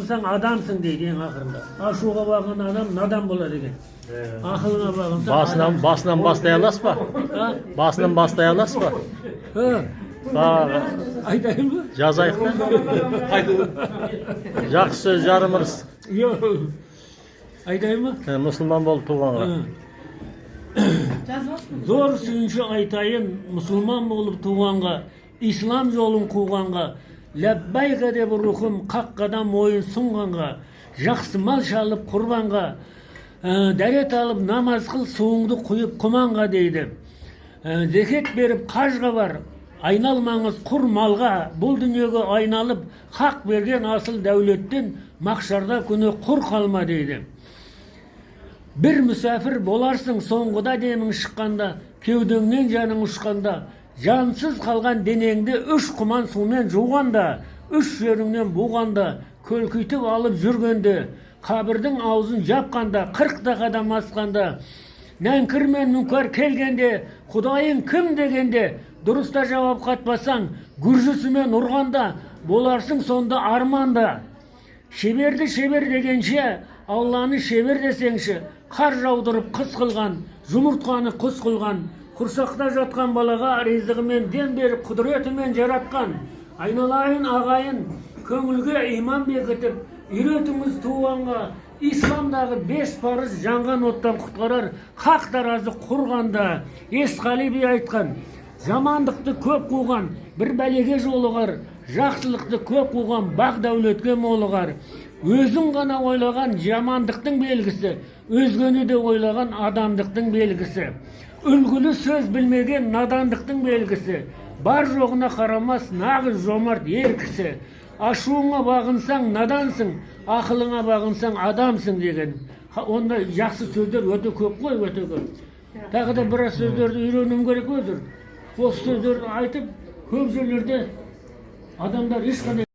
Sen adamsın deydi en ahırında. Aşuğa bakın adam nadan bolar ekan. Akılına bakın. Basından bastaya alaspa. Basından bastaya alaspa. Ha. Bak. Aytayım mı? Yazayık da. Жақсы söz жарымырыз. Yok. Aytayım mı? Müslüman bolup tuğanға. Zor suyuncu aytayın Müslüman olup tuğanға, İslam yolun kuğanға, Labbayga deb ruhum qaqqadan moyun sunğanға, жақсы mal çalıp kurbanға, deret alıp namaz kıl suğundu kuyup kumanға deydi. Zeket berip qajga var, aynalmаңыз құр малға, бұл дүниеге айналып, хақ берген асыл дәулеттен мақшарда күні құр қалма дейді. Bir müsafir bolarsың соңғыда демің шыққанда, кеудеңнен жаның ұшқанда, жансыз қалған денеңді үш құман сумен жуғанда, үш жеріңнен буғанда, көлкүйтіп алып жүргенде, қабірдің аузын жапқанда, 40 қадам асқанда, нәңкір мен мүнкар келгенде, Құдайың кім дегенде, дұрыста жауап қатпасаң, гүржісімен ұрғанда, боларсың сонда арманда. Шеберді шебер дегенше, Алланы шебер десеңші, қар жаудырып қыс қылған, жұмыртқаны құс қылған, құрсақта жатқан балаға ризығымен дем беріп құдіретімен жаратқан, айналайын ағайын, көңілге иман бекітіп, үйретіңіз туғанға, исламдағы 5 парыз жанған оттан құтқарар, хақ таразы құрғанда, Есқали би айтқан, жамандықты көп қуған, бір бәлеге жолығар, жақсылықты көп қуған, бақ дәулетке молығар. Өзің ғана ойлаған жамандықтың белгісі, өзгені де ойлаған адамдықтың белгісі. Үлгілі сөз білмеген надандықтың белгісі. Бар жоғына қарамас нағыз жомарт ер кісі. Ашуыңа бағынсаң надансың, ақылыңа бағынсаң адамсың деген. Онда жақсы сөздер өте көп қой, өте көп. Тағы да біраз сөздерді үйренуім керек өзір. Осы сөздерді айтып, көп жерлерде адамдар ешқандай